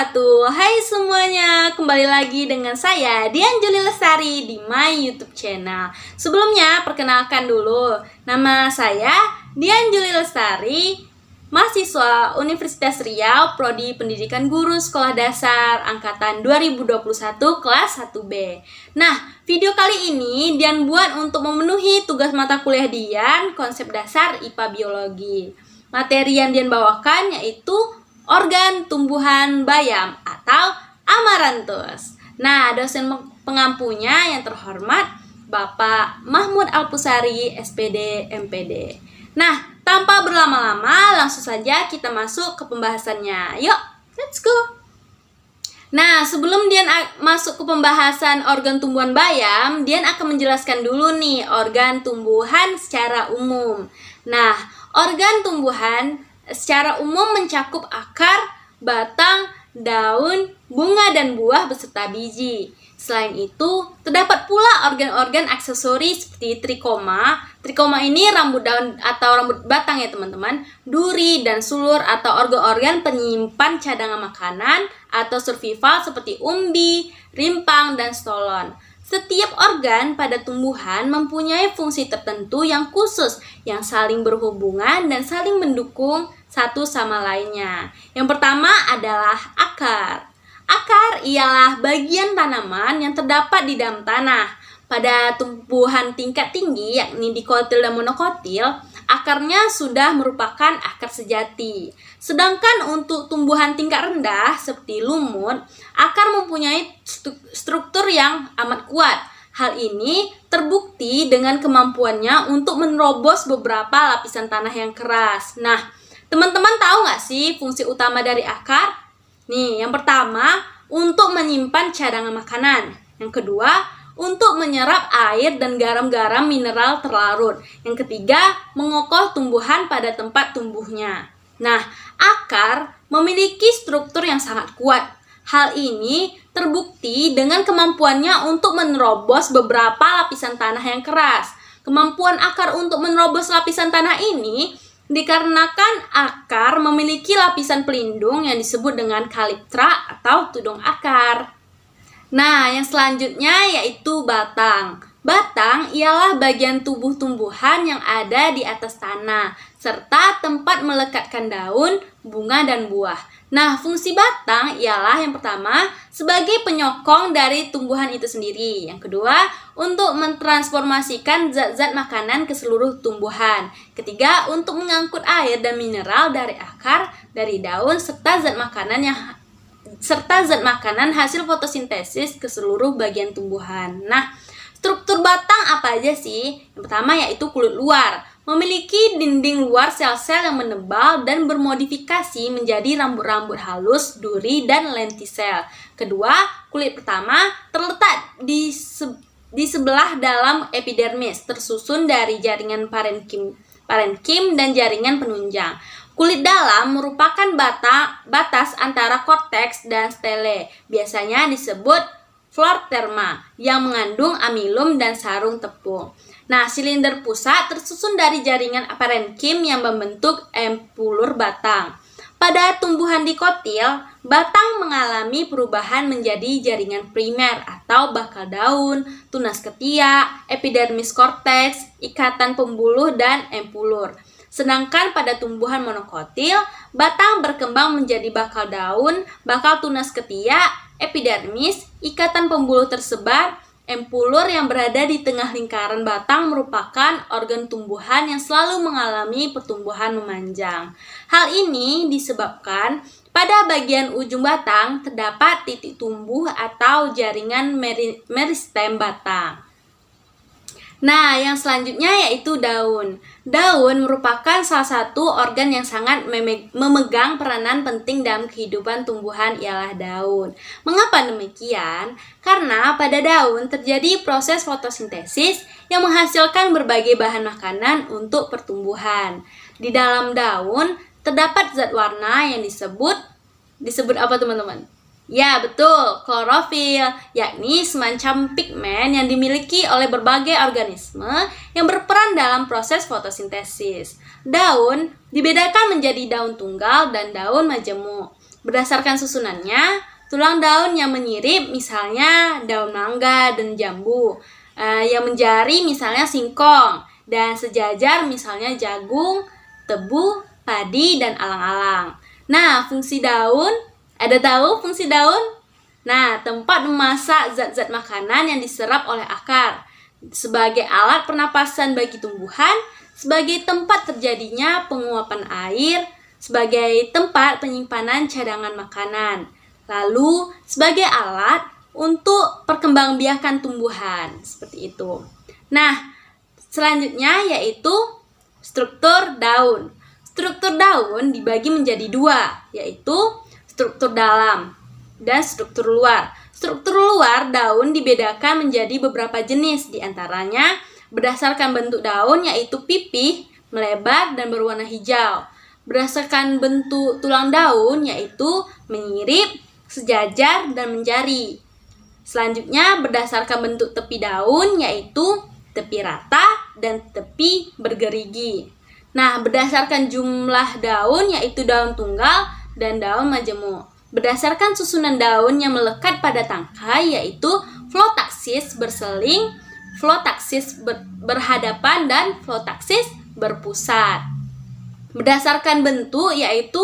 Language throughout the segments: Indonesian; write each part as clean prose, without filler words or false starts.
wabarakatuh. Hai semuanya, kembali lagi dengan saya Dian Juli Lestari di my YouTube channel. Sebelumnya perkenalkan dulu, nama saya Dian Juli Lestari, mahasiswa Universitas Riau, Prodi Pendidikan Guru Sekolah Dasar angkatan 2021 kelas 1B. Nah, video kali ini Dian buat untuk memenuhi tugas mata kuliah Dian, konsep dasar IPA Biologi. Materi yang Dian bawakan yaitu organ tumbuhan bayam atau Amaranthus. Nah, dosen pengampunya yang terhormat Bapak Mahmud Alpusari, SPD, MPD. Nah, tanpa berlama-lama, langsung saja kita masuk ke pembahasannya. Yuk, let's go! Nah, sebelum Dian masuk ke pembahasan organ tumbuhan bayam, Dian akan menjelaskan dulu nih organ tumbuhan secara umum. Nah, organ tumbuhan secara umum mencakup akar, batang, daun, bunga, dan buah beserta biji. Selain itu, terdapat pula organ-organ aksesori seperti trikoma. Trikoma ini rambut daun atau rambut batang ya teman-teman. Duri dan sulur atau organ-organ penyimpan cadangan makanan atau survival seperti umbi, rimpang, dan stolon. Setiap organ pada tumbuhan mempunyai fungsi tertentu yang khusus, yang saling berhubungan dan saling mendukung satu sama lainnya. Yang pertama adalah akar. Akar ialah bagian tanaman yang terdapat di dalam tanah. Pada tumbuhan tingkat tinggi, yakni dikotil dan monokotil, akarnya sudah merupakan akar sejati. Sedangkan untuk tumbuhan tingkat rendah seperti lumut, akar mempunyai struktur yang amat kuat. Hal ini terbukti dengan kemampuannya untuk menerobos beberapa lapisan tanah yang keras. Nah, teman-teman tahu nggak sih fungsi utama dari akar? Nih, yang pertama, untuk menyimpan cadangan makanan. Yang kedua, untuk menyerap air dan garam-garam mineral terlarut. Yang ketiga, mengokoh tumbuhan pada tempat tumbuhnya. Nah, akar memiliki struktur yang sangat kuat. Hal ini terbukti dengan kemampuannya untuk menerobos beberapa lapisan tanah yang keras. Kemampuan akar untuk menerobos lapisan tanah ini dikarenakan akar memiliki lapisan pelindung yang disebut dengan kaliptra atau tudung akar. Nah, yang selanjutnya yaitu batang. Batang ialah bagian tubuh tumbuhan yang ada di atas tanah, serta tempat melekatkan daun, bunga, dan buah. Nah, fungsi batang ialah yang pertama, sebagai penyokong dari tumbuhan itu sendiri. Yang kedua, untuk mentransformasikan zat-zat makanan ke seluruh tumbuhan. Ketiga, untuk mengangkut air dan mineral dari akar, dari daun, serta zat makanan hasil fotosintesis ke seluruh bagian tumbuhan. Nah, struktur batang apa aja sih? Yang pertama yaitu kulit luar. Memiliki dinding luar sel-sel yang menebal dan bermodifikasi menjadi rambut-rambut halus, duri, dan lentisel. Kedua, kulit pertama terletak di sebelah dalam epidermis, tersusun dari jaringan parenkim dan jaringan penunjang. Kulit dalam merupakan batas antara korteks dan stele, biasanya disebut florterma, yang mengandung amilum dan sarung tepung. Nah, silinder pusat tersusun dari jaringan parenkim yang membentuk empulur batang. Pada tumbuhan dikotil, batang mengalami perubahan menjadi jaringan primer atau bakal daun, tunas ketiak, epidermis korteks, ikatan pembuluh, dan empulur. Sedangkan pada tumbuhan monokotil, batang berkembang menjadi bakal daun, bakal tunas ketiak, epidermis, ikatan pembuluh tersebar. Empulur yang berada di tengah lingkaran batang merupakan organ tumbuhan yang selalu mengalami pertumbuhan memanjang. Hal ini disebabkan pada bagian ujung batang terdapat titik tumbuh atau jaringan meristem batang. Nah, yang selanjutnya yaitu daun. Daun merupakan salah satu organ yang sangat memegang peranan penting dalam kehidupan tumbuhan ialah daun. Mengapa demikian? Karena pada daun terjadi proses fotosintesis yang menghasilkan berbagai bahan makanan untuk pertumbuhan. Di dalam daun terdapat zat warna yang disebut apa teman-teman? Ya, betul, klorofil, yakni semacam pigmen yang dimiliki oleh berbagai organisme yang berperan dalam proses fotosintesis. Daun dibedakan menjadi daun tunggal dan daun majemuk. Berdasarkan susunannya, tulang daun yang menyirip misalnya daun mangga dan jambu, yang menjari misalnya singkong, dan sejajar misalnya jagung, tebu, padi, dan alang-alang. Nah, fungsi daun, ada tahu fungsi daun? Nah, tempat memasak zat-zat makanan yang diserap oleh akar, sebagai alat pernapasan bagi tumbuhan, sebagai tempat terjadinya penguapan air, sebagai tempat penyimpanan cadangan makanan, lalu sebagai alat untuk perkembangbiakan tumbuhan, seperti itu. Nah, selanjutnya yaitu struktur daun. Struktur daun dibagi menjadi dua, yaitu struktur dalam dan struktur luar. Struktur luar daun dibedakan menjadi beberapa jenis, diantaranya berdasarkan bentuk daun yaitu pipih, melebar, dan berwarna hijau. Berdasarkan bentuk tulang daun yaitu menyirip, sejajar, dan menjari. Selanjutnya berdasarkan bentuk tepi daun yaitu tepi rata dan tepi bergerigi. Nah, berdasarkan jumlah daun yaitu daun tunggal dan daun majemuk. Berdasarkan susunan daun yang melekat pada tangkai yaitu flotaksis berseling, flotaksis berhadapan, dan flotaksis berpusat. Berdasarkan bentuk yaitu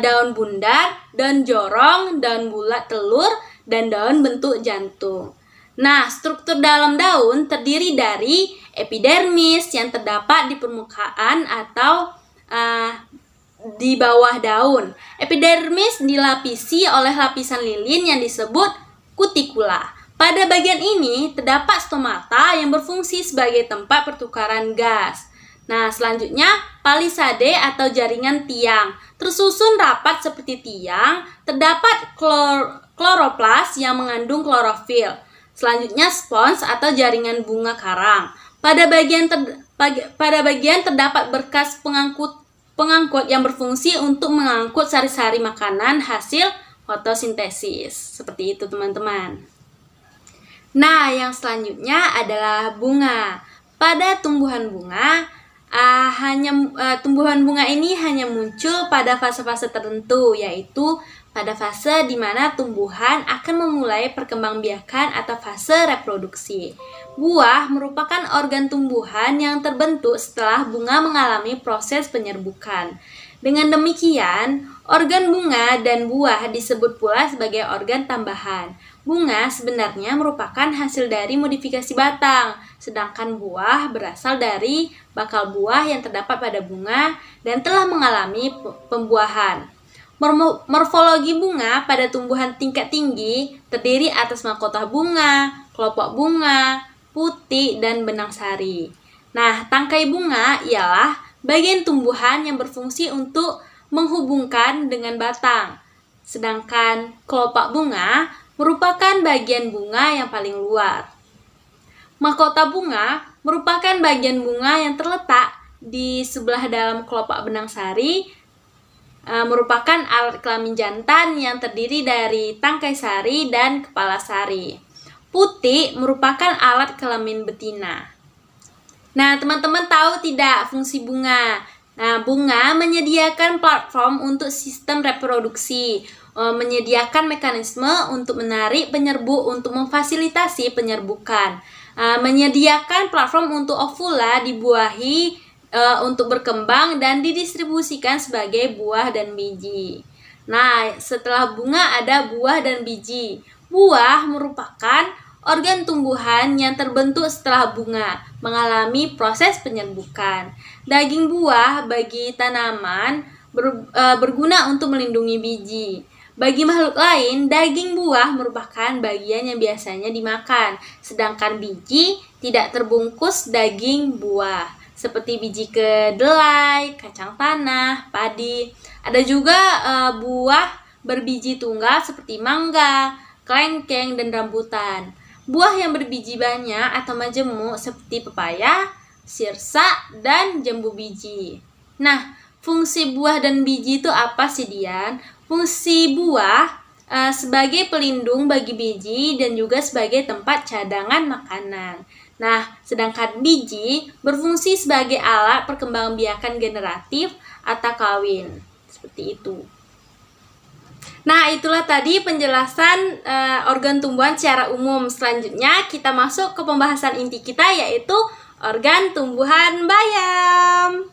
daun bundar, daun jorong, daun bulat telur, dan daun bentuk jantung. Nah, struktur dalam daun terdiri dari epidermis yang terdapat di permukaan atau di bawah daun. Epidermis dilapisi oleh lapisan lilin yang disebut kutikula. Pada bagian ini terdapat stomata yang berfungsi sebagai tempat pertukaran gas. Nah, selanjutnya palisade atau jaringan tiang. Tersusun rapat seperti tiang, terdapat kloroplas yang mengandung klorofil. Selanjutnya spons atau jaringan bunga karang. Pada bagian terdapat berkas pengangkut yang berfungsi untuk mengangkut sari-sari makanan hasil fotosintesis. Seperti itu, teman-teman. Nah, yang selanjutnya adalah bunga. Pada tumbuhan bunga, tumbuhan bunga ini hanya muncul pada fase-fase tertentu, yaitu pada fase di mana tumbuhan akan memulai perkembangbiakan atau fase reproduksi. Buah merupakan organ tumbuhan yang terbentuk setelah bunga mengalami proses penyerbukan. Dengan demikian, organ bunga dan buah disebut pula sebagai organ tambahan. Bunga sebenarnya merupakan hasil dari modifikasi batang, sedangkan buah berasal dari bakal buah yang terdapat pada bunga dan telah mengalami pembuahan. Morfologi bunga pada tumbuhan tingkat tinggi terdiri atas mahkota bunga, kelopak bunga, putik, dan benang sari. Nah, tangkai bunga ialah bagian tumbuhan yang berfungsi untuk menghubungkan dengan batang, sedangkan kelopak bunga merupakan bagian bunga yang paling luar. Mahkota bunga merupakan bagian bunga yang terletak di sebelah dalam kelopak benang sari, merupakan alat kelamin jantan yang terdiri dari tangkai sari dan kepala sari. Putik merupakan alat kelamin betina. Nah, teman-teman tahu tidak fungsi bunga? Nah, bunga menyediakan platform untuk sistem reproduksi, menyediakan mekanisme untuk menarik penyerbu untuk memfasilitasi penyerbukan, menyediakan platform untuk ovula dibuahi untuk berkembang dan didistribusikan sebagai buah dan biji. Nah, setelah bunga ada buah dan biji. Buah merupakan organ tumbuhan yang terbentuk setelah bunga mengalami proses penyerbukan. Daging buah bagi tanaman berguna untuk melindungi biji. Bagi makhluk lain, daging buah merupakan bagian yang biasanya dimakan, sedangkan biji tidak terbungkus daging buah, seperti biji kedelai, kacang tanah, padi. Ada juga buah berbiji tunggal seperti mangga, kelengkeng, dan rambutan. Buah yang berbiji banyak atau majemuk seperti pepaya, sirsa, dan jambu biji. Nah, fungsi buah dan biji itu apa sih, Dian? Fungsi buah sebagai pelindung bagi biji dan juga sebagai tempat cadangan makanan. Nah, sedangkan biji berfungsi sebagai alat perkembangbiakan generatif atau kawin. Seperti itu. Nah, itulah tadi penjelasan organ tumbuhan secara umum. Selanjutnya kita masuk ke pembahasan inti kita, yaitu organ tumbuhan bayam.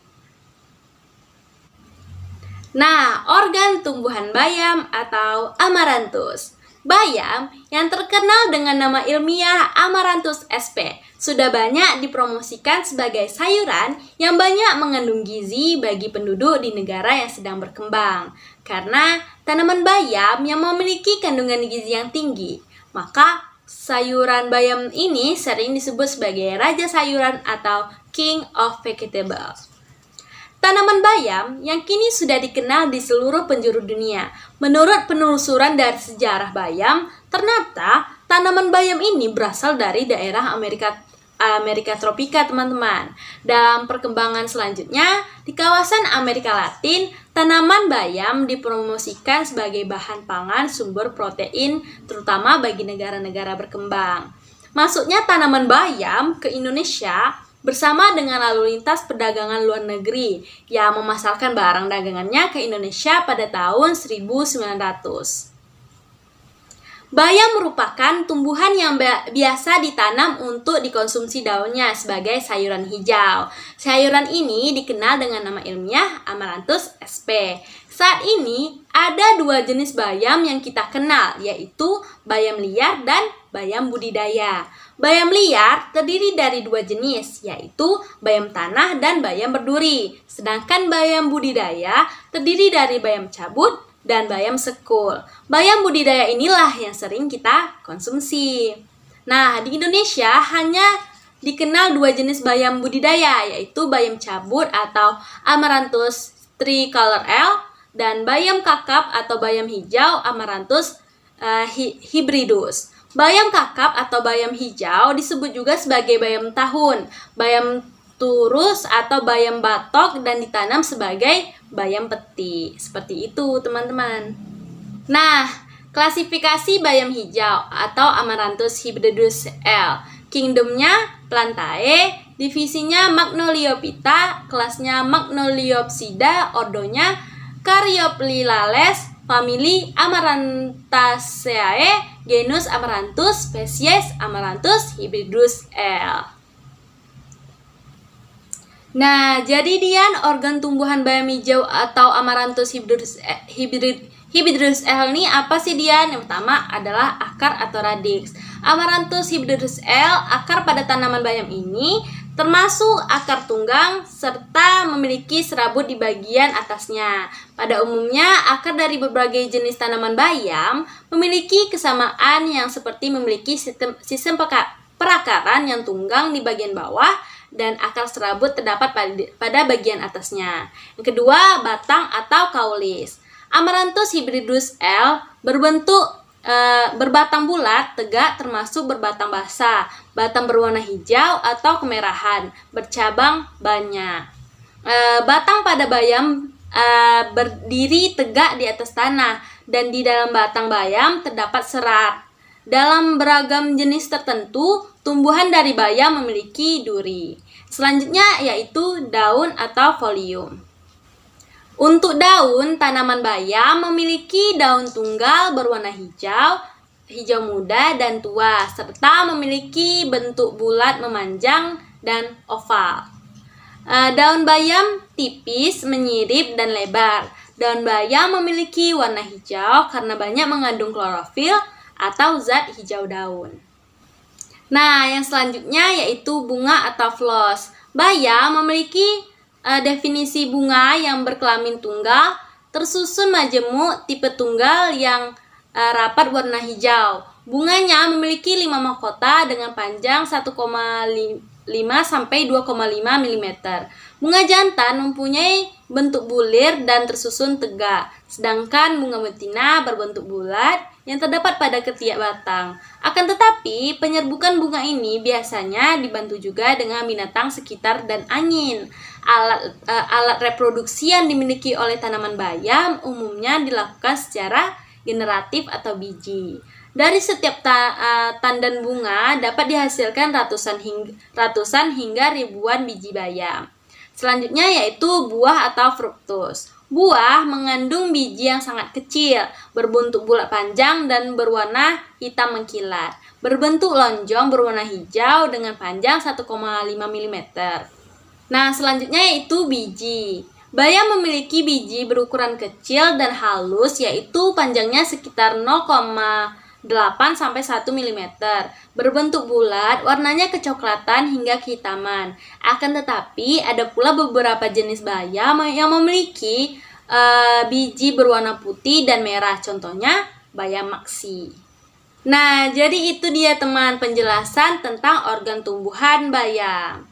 Nah, organ tumbuhan bayam atau Amaranthus. Bayam yang terkenal dengan nama ilmiah Amaranthus sp. Sudah banyak dipromosikan sebagai sayuran yang banyak mengandung gizi bagi penduduk di negara yang sedang berkembang. Karena tanaman bayam yang memiliki kandungan gizi yang tinggi, maka sayuran bayam ini sering disebut sebagai raja sayuran atau King of Vegetables. Tanaman bayam yang kini sudah dikenal di seluruh penjuru dunia. Menurut penelusuran dari sejarah bayam, ternyata tanaman bayam ini berasal dari daerah Amerika tropika, teman-teman. Dalam perkembangan selanjutnya, di kawasan Amerika Latin, tanaman bayam dipromosikan sebagai bahan pangan sumber protein, terutama bagi negara-negara berkembang. Masuknya tanaman bayam ke Indonesia bersama dengan lalu lintas perdagangan luar negeri yang memasarkan barang dagangannya ke Indonesia pada tahun 1900. Bayam merupakan tumbuhan yang biasa ditanam untuk dikonsumsi daunnya sebagai sayuran hijau. Sayuran ini dikenal dengan nama ilmiah Amaranthus sp. Saat ini ada dua jenis bayam yang kita kenal, yaitu bayam liar dan bayam budidaya. Bayam liar terdiri dari dua jenis, yaitu bayam tanah dan bayam berduri. Sedangkan bayam budidaya terdiri dari bayam cabut dan bayam sekul. Bayam budidaya inilah yang sering kita konsumsi. Nah, di Indonesia hanya dikenal dua jenis bayam budidaya, yaitu bayam cabut atau Amaranthus tricolor L dan bayam kakap atau bayam hijau Amaranthus hybridus. Bayam kakap atau bayam hijau disebut juga sebagai bayam tahun, bayam turus atau bayam batok, dan ditanam sebagai bayam peti. Seperti itu, teman-teman. Nah, klasifikasi bayam hijau atau Amaranthus hybridus L. Kingdomnya Plantae, divisinya Magnoliophyta, kelasnya Magnoliopsida, ordonya Caryophyllales, famili Amaranthaceae, genus Amaranthus, spesies Amaranthus hybridus L. Nah, jadi Dian, organ tumbuhan bayam hijau atau Amaranthus hybridus L ini apa sih, Dian? Yang pertama adalah akar atau radix. Amaranthus hybridus L, akar pada tanaman bayam ini termasuk akar tunggang serta memiliki serabut di bagian atasnya. Pada umumnya, akar dari berbagai jenis tanaman bayam memiliki kesamaan yang seperti memiliki sistem perakaran yang tunggang di bagian bawah dan akar serabut terdapat pada bagian atasnya. Yang kedua, batang atau kaulis. Amaranthus hybridus L berbatang bulat, tegak, termasuk berbatang basah, batang berwarna hijau atau kemerahan, bercabang banyak. Batang pada bayam berdiri tegak di atas tanah, dan di dalam batang bayam terdapat serat. Dalam beragam jenis tertentu, tumbuhan dari bayam memiliki duri. Selanjutnya yaitu daun atau folium. Untuk daun, tanaman bayam memiliki daun tunggal berwarna hijau, hijau muda dan tua, serta memiliki bentuk bulat memanjang dan oval. Daun bayam tipis, menyirip, dan lebar. Daun bayam memiliki warna hijau karena banyak mengandung klorofil atau zat hijau daun. Nah, yang selanjutnya yaitu bunga atau floss. Bayam memiliki definisi bunga yang berkelamin tunggal, tersusun majemuk tipe tunggal yang rapat warna hijau. Bunganya memiliki 5 mahkota dengan panjang 1,5 sampai 2,5 mm. Bunga jantan mempunyai bentuk bulir dan tersusun tegak, sedangkan bunga betina berbentuk bulat yang terdapat pada ketiak batang. Akan tetapi, penyerbukan bunga ini biasanya dibantu juga dengan binatang sekitar dan angin. Alat reproduksi yang dimiliki oleh tanaman bayam umumnya dilakukan secara generatif atau biji. Dari setiap tandan bunga dapat dihasilkan ratusan hingga ribuan biji bayam. Selanjutnya yaitu buah atau fruktus. Buah mengandung biji yang sangat kecil, berbentuk bulat panjang dan berwarna hitam mengkilat. Berbentuk lonjong berwarna hijau dengan panjang 1,5 mm. Nah, selanjutnya yaitu biji. Bayam memiliki biji berukuran kecil dan halus, yaitu panjangnya sekitar 0,8 sampai 1 mm. Berbentuk bulat, warnanya kecoklatan hingga kehitaman. Akan tetapi ada pula beberapa jenis bayam yang memiliki biji berwarna putih dan merah. Contohnya bayam maksi. Nah, jadi itu dia teman penjelasan tentang organ tumbuhan bayam.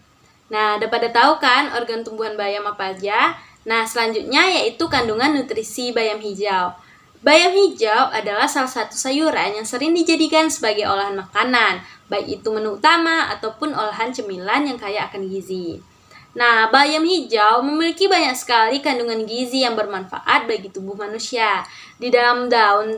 Nah, udah pada tahu kan organ tumbuhan bayam apa aja? Nah, selanjutnya yaitu kandungan nutrisi bayam hijau. Bayam hijau adalah salah satu sayuran yang sering dijadikan sebagai olahan makanan, baik itu menu utama ataupun olahan cemilan yang kaya akan gizi. Nah, bayam hijau memiliki banyak sekali kandungan gizi yang bermanfaat bagi tubuh manusia. Di dalam daun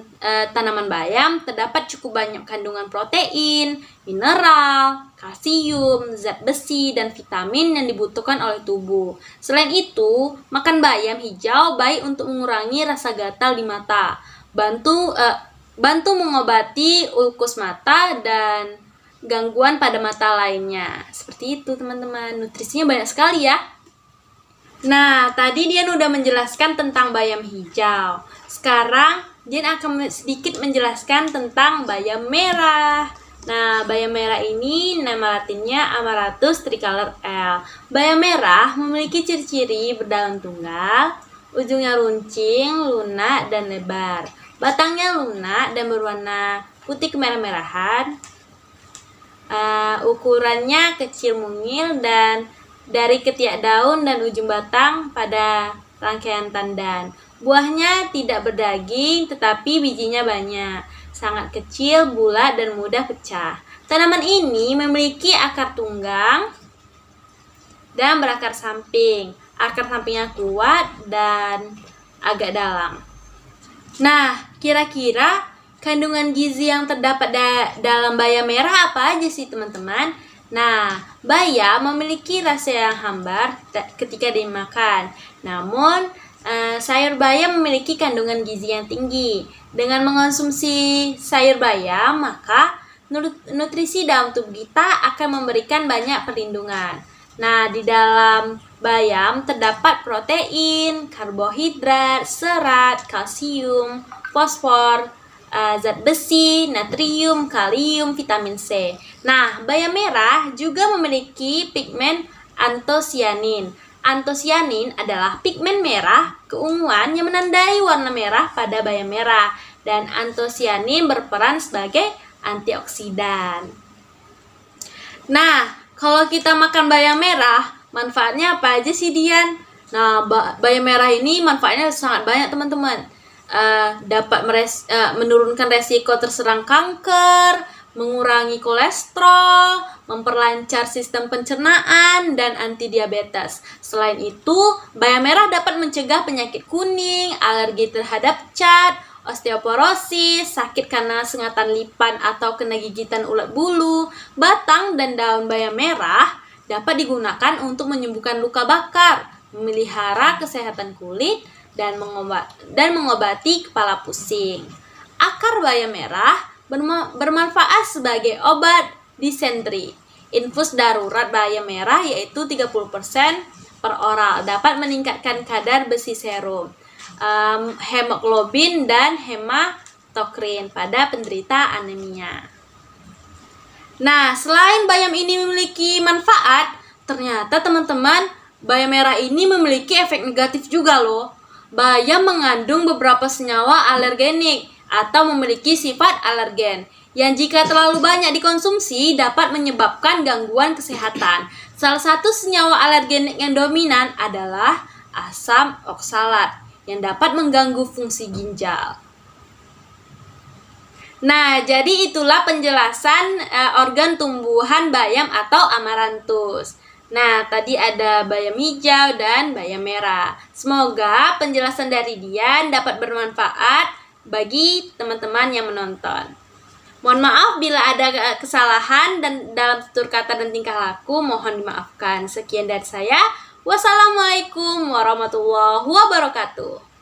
tanaman bayam terdapat cukup banyak kandungan protein, mineral, kalsium, zat besi, dan vitamin yang dibutuhkan oleh tubuh. Selain itu, makan bayam hijau baik untuk mengurangi rasa gatal di mata, bantu mengobati ulkus mata dan gangguan pada mata lainnya. Seperti itu teman-teman, nutrisinya banyak sekali ya. Nah, tadi Dian udah menjelaskan tentang bayam hijau. Sekarang Dian akan sedikit menjelaskan tentang bayam merah. Nah, bayam merah ini nama latinnya Amaranthus tricolor L. Bayam merah memiliki ciri-ciri berdaun tunggal, ujungnya runcing, lunak, dan lebar. Batangnya lunak dan berwarna putih kemerah-merahan. Ukurannya kecil mungil dan dari ketiak daun dan ujung batang pada rangkaian tandan. Buahnya tidak berdaging tetapi bijinya banyak, sangat kecil, bulat, dan mudah pecah. Tanaman ini memiliki akar tunggang dan berakar samping. Akar sampingnya kuat dan agak dalam. Nah, kira-kira kandungan gizi yang terdapat dalam bayam merah apa aja sih teman-teman? Nah, bayam memiliki rasa yang hambar ketika dimakan. Namun, sayur bayam memiliki kandungan gizi yang tinggi. Dengan mengonsumsi sayur bayam, maka nutrisi dalam tubuh kita akan memberikan banyak perlindungan. Nah, di dalam bayam terdapat protein, karbohidrat, serat, kalsium, fosfor, zat besi, natrium, kalium, vitamin C. Nah, bayam merah juga memiliki pigmen antosianin. Antosianin adalah pigmen merah keunguan yang menandai warna merah pada bayam merah, dan antosianin berperan sebagai antioksidan. Nah, kalau kita makan bayam merah, manfaatnya apa aja sih Dian? Nah, bayam merah ini manfaatnya sangat banyak teman-teman. Dapat menurunkan resiko terserang kanker, mengurangi kolesterol, memperlancar sistem pencernaan, dan anti diabetes. Selain itu, bayam merah dapat mencegah penyakit kuning, alergi terhadap cat, osteoporosis, sakit karena sengatan lipan atau kena gigitan ulat bulu. Batang dan daun bayam merah dapat digunakan untuk menyembuhkan luka bakar, memelihara kesehatan kulit, dan mengobati kepala pusing. Akar bayam merah bermanfaat sebagai obat disentri. Infus darurat bayam merah yaitu 30% per oral dapat meningkatkan kadar besi serum, hemoglobin, dan hematokrin pada penderita anemia. Nah, selain bayam ini memiliki manfaat, ternyata teman-teman, bayam merah ini memiliki efek negatif juga loh. Bayam mengandung beberapa senyawa alergenik atau memiliki sifat alergen yang jika terlalu banyak dikonsumsi dapat menyebabkan gangguan kesehatan. Salah satu senyawa alergenik yang dominan adalah asam oksalat yang dapat mengganggu fungsi ginjal. Nah, jadi itulah penjelasan organ tumbuhan bayam atau amaranthus. Nah, tadi ada bayam hijau dan bayam merah. Semoga penjelasan dari Dian dapat bermanfaat bagi teman-teman yang menonton. Mohon maaf bila ada kesalahan dan dalam tutur kata dan tingkah laku, mohon dimaafkan. Sekian dari saya. Wassalamualaikum warahmatullahi wabarakatuh.